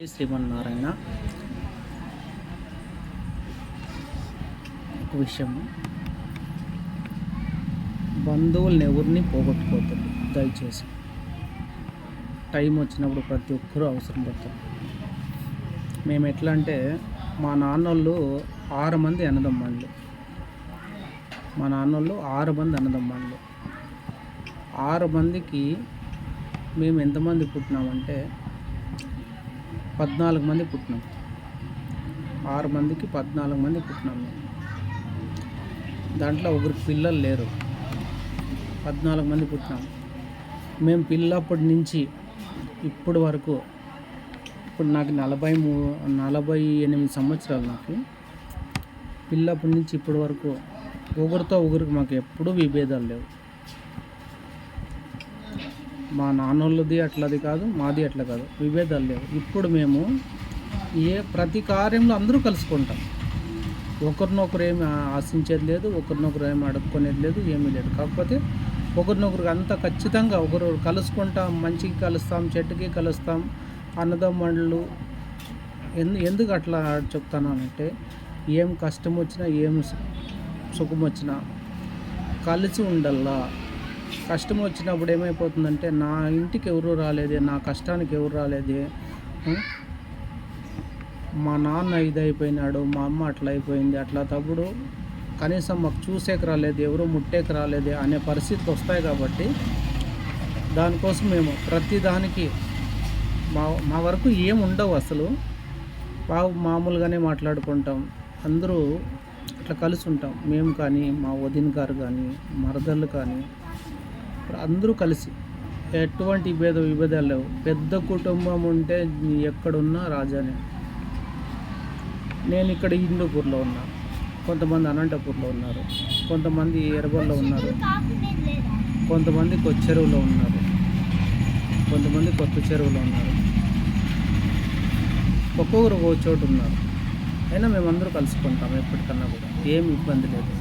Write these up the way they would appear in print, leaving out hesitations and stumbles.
శ్రీమన్నారాయణ. ఒక విషయం, బంధువుల్ని ఎవరిని పోగొట్టుకోవద్దు దయచేసి. టైం వచ్చినప్పుడు ప్రతి ఒక్కరూ అవసరం పడతారు. మేము ఎట్లా అంటే, మా నాన్నోళ్ళు 6 మంది అన్నదమ్ముళ్ళు. మా నాన్నోళ్ళు 6 మంది అన్నదమ్ముళ్ళు. 6 మందికి మేము ఎంతమంది పుట్టినామంటే 14 మంది పుట్టినాం. 6 మందికి 14 మంది పుట్టినాం మేము. దాంట్లో ఒకరికి పిల్లలు లేరు. 14 మంది పుట్టినాం మేము. పిల్లప్పటి నుంచి ఇప్పటి వరకు, ఇప్పుడు నాకు 48 సంవత్సరాలు. నాకు పిల్లప్పటి నుంచి ఇప్పటి వరకు ఒకరితో ఒకరికి మాకు ఎప్పుడూ విభేదాలు లేవు. మా నాన్నోళ్ళది అట్లది కాదు, మాది అట్లా కాదు, విభేదాలు లేవు. ఇప్పుడు మేము ప్రతి కార్యంలో అందరూ కలుసుకుంటాం. ఒకరినొకరు ఏమి ఆశించేది లేదు, ఒకరినొకరు ఏమి అడుక్కునేది లేదు, ఏమీ లేదు. కాకపోతే ఒకరినొకరికి అంతా ఖచ్చితంగా ఒకరు కలుసుకుంటాం. మంచికి కలుస్తాం, చెట్టుకి కలుస్తాం, అన్నదమ్ముళ్ళు. ఎందుకు అట్లా చెప్తానంటే, ఏం కష్టం వచ్చినా ఏం సుఖం వచ్చినా కలిసి ఉండల్లా. కష్టం వచ్చినప్పుడు ఏమైపోతుందంటే, నా ఇంటికి ఎవరు రాలేదే, నా కష్టానికి ఎవరు రాలేదే, మా నాన్న ఇదైపోయినాడు, మా అమ్మ అట్లా అయిపోయింది, అట్లా తప్పుడు కనీసం మాకు చూసేకి రాలేదు, ఎవరు ముట్టేకి రాలేదే అనే పరిస్థితులు వస్తాయి. కాబట్టి దానికోసం మేము ప్రతిదానికి మా వరకు ఏం ఉండవు అసలు. మామూలుగానే మాట్లాడుకుంటాం. అందరూ అట్లా కలిసి ఉంటాం. మేము కానీ, మా వదిన గారు కానీ, మరదళ్ళు కానీ, అందరూ కలిసి ఎటువంటి విభేదాలు లేవు. పెద్ద కుటుంబం ఉంటే ఎక్కడున్నా రాజానే. నేను ఇక్కడ హిందూపూర్లో ఉన్నా, కొంతమంది అనంతపూర్లో ఉన్నారు, కొంతమంది ఎర్రగొండలో ఉన్నారు, కొంతమంది కొత్త చెరువులో ఉన్నారు, కొంతమంది కొత్త చెరువులో ఉన్నారు. ఒక్కొక్కరు ఒక చోటు ఉన్నారు. అయినా మేమందరూ కలుసుకుంటాం ఎప్పటికన్నా కూడా, ఏం ఇబ్బంది లేదు.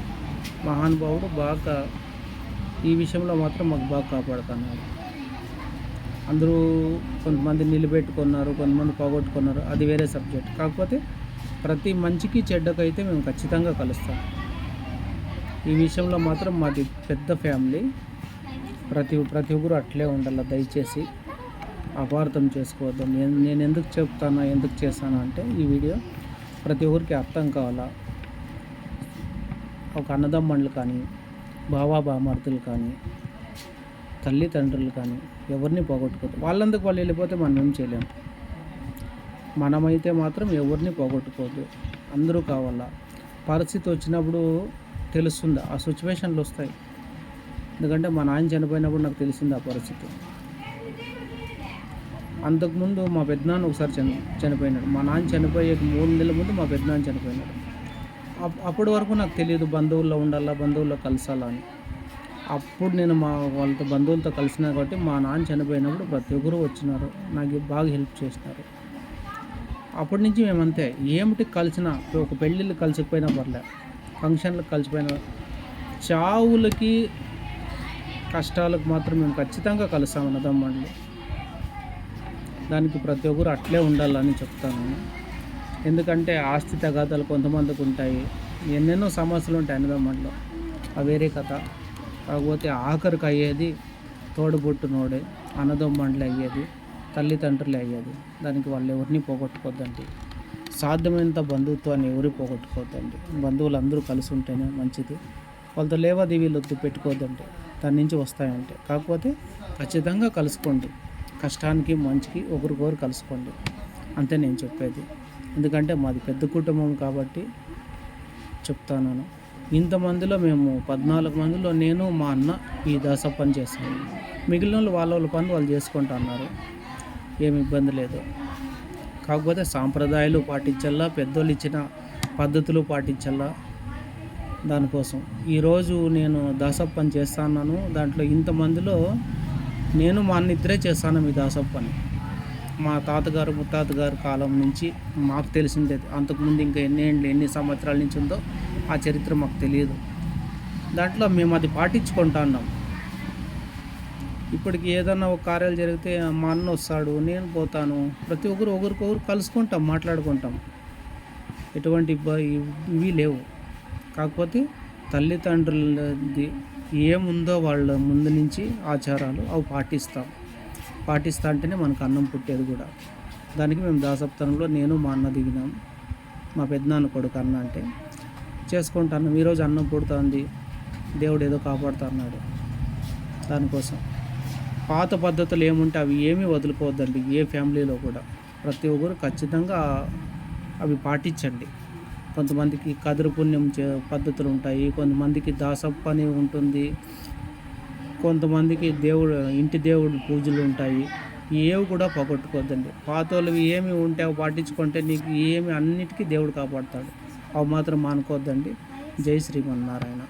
మహానుభావుడు బాగా ఈ విషయంలో మాత్రం మాకు బాగా కాపాడుతున్నారు. అందరూ కొంతమంది నిలబెట్టుకున్నారు, కొంతమంది పోగొట్టుకున్నారు, అది వేరే సబ్జెక్ట్. కాకపోతే ప్రతి మంచికి చెడ్డకైతే మేము ఖచ్చితంగా కలుస్తాం. ఈ విషయంలో మాత్రం మాది పెద్ద ఫ్యామిలీ. ప్రతి ఒక్కరు అట్లే ఉండాలి. దయచేసి అపార్థం చేసుకోవద్దు. నేను ఎందుకు చెప్తానో, ఎందుకు చేస్తానో అంటే, ఈ వీడియో ప్రతి ఒక్కరికి అర్థం కావాలా. ఒక అన్నదమ్ముళ్ళు కానీ, బామర్దులు కానీ, తల్లిదండ్రులు కానీ ఎవరిని పోగొట్టుకోవద్దు. వాళ్ళందుకు వాళ్ళు వెళ్ళిపోతే మనం ఏం చేయలేము. మనమైతే మాత్రం ఎవరిని పోగొట్టుకోవద్దు. అందరూ కావాలా. పరిస్థితి వచ్చినప్పుడు తెలుస్తుంది, ఆ సిచ్యువేషన్లు వస్తాయి. ఎందుకంటే మా నాన్న చనిపోయినప్పుడు నాకు తెలిసింది ఆ పరిస్థితి. అంతకుముందు మా పెద్దనాన్న ఒకసారి చనిపోయినాడు. మా నాన్న చనిపోయే 3 నెలల ముందు మా పెద్దనాన్న చనిపోయినాడు. అప్పటి వరకు నాకు తెలియదు బంధువుల్లో ఉండాలా, బంధువుల్లో కలిసాలా అని. అప్పుడు నేను వాళ్ళతో బంధువులతో కలిసినా కాబట్టి, మా నాన్న చనిపోయినప్పుడు ప్రతి ఒక్కరు వచ్చినారు, నాకు బాగా హెల్ప్ చేసినారు. అప్పటి నుంచి మేమంతే. ఏమిటి కలిసినా, ఒక పెళ్ళిళ్ళు కలిసిపోయినా పర్లే, ఫంక్షన్లకు కలిసిపోయినా, చావులకి కష్టాలకు మాత్రం మేము ఖచ్చితంగా కలుస్తాం అన్నదమ్ముళ్ళు. దానికి ప్రతి ఒక్కరు అట్లే ఉండాలని చెప్తాను. ఎందుకంటే ఆస్తి తగాదాలు కొంతమందికి ఉంటాయి, ఎన్నెన్నో సమస్యలు ఉంటాయి అన్నదమ్ముల్లో, అవి వేరే కథ. కాకపోతే ఆఖరికి అయ్యేది తోడుబుట్టునోడే, అన్నదమ్ముళ్ళు అయ్యేది, తల్లిదండ్రులు అయ్యేది. దానికి వాళ్ళు ఎవరిని పోగొట్టుకోవద్దండి. సాధ్యమైనంత బంధుత్వాన్ని ఎవరు పోగొట్టుకోవద్దండి. బంధువులు అందరూ కలిసి ఉంటేనే మంచిది. వాళ్ళతో లేవాదేవీలు పెట్టుకోవద్దండి, దాని నుంచి వస్తాయంటే. కాకపోతే ఖచ్చితంగా కలుసుకోండి. కష్టానికి మంచికి ఒకరికొకరు కలుసుకోండి, అంతే నేను చెప్పేది. ఎందుకంటే మాది పెద్ద కుటుంబం కాబట్టి చెప్తాను. ఇంతమందిలో మేము 14 మందిలో నేను, మా అన్న ఈ దాస పని చేస్తాను. మిగిలిన వాళ్ళ పని వాళ్ళు చేసుకుంటా అన్నారు, ఏమి ఇబ్బంది లేదు. కాకపోతే సాంప్రదాయాలు పాటించాలా, పెద్దోళ్ళు ఇచ్చిన పద్ధతులు పాటించాలా. దానికోసం ఈరోజు నేను దాస పని చేస్తున్నాను. దాంట్లో ఇంతమందిలో నేను మా అన్న ఇద్దరే చేస్తాను ఈ దాస పని. మా తాతగారు ముత్తాతగారు కాలం నుంచి మాకు తెలిసిందే. అంతకుముందు ఇంకా ఎన్ని సంవత్సరాల నుంచి ఉందో ఆ చరిత్ర మాకు తెలియదు. దాంట్లో మేము అది పాటించుకుంటా ఉన్నాం. ఇప్పటికి ఏదన్నా ఒక కార్యాలు జరిగితే మా అన్న వస్తాడు, నేను పోతాను. ప్రతి ఒక్కరు ఒకరికొకరు కలుసుకుంటాం, మాట్లాడుకుంటాం. ఎటువంటి ఇవి లేవు. కాకపోతే తల్లిదండ్రులది ఏముందో వాళ్ళ ముందు నుంచి ఆచారాలు అవి పాటిస్తా అంటేనే మనకు అన్నం పుట్టేది కూడా. దానికి మేము దాసప్తనంలో నేను మా అన్న దిగినాం. మా పెద్దనాన్న కొడుకు అన్న అంటే చేసుకుంటాను. ఈరోజు అన్నం పుడుతుంది, దేవుడు ఏదో కాపాడుతా అన్నాడు. దానికోసం పాత పద్ధతులు ఏముంటే అవి ఏమీ వదులుకోవద్దండి. ఏ ఫ్యామిలీలో కూడా ప్రతి ఒక్కరు ఖచ్చితంగా అవి పాటించండి. కొంతమందికి కదురు పుణ్యం పద్ధతులు ఉంటాయి, కొంతమందికి దాసప్ప అని ఉంటుంది, కొంతమందికి ఇంటి దేవుడు పూజలు ఉంటాయి. ఏవి కూడా పోగొట్టుకోవద్దండి. పాతోళ్ళు ఏమి ఉంటే అవి పాటించుకుంటే నీకు అన్నిటికీ దేవుడు కాపాడుతాడు. అవి మాత్రం మానుకోవద్దండి. జై శ్రీమన్నారాయణ.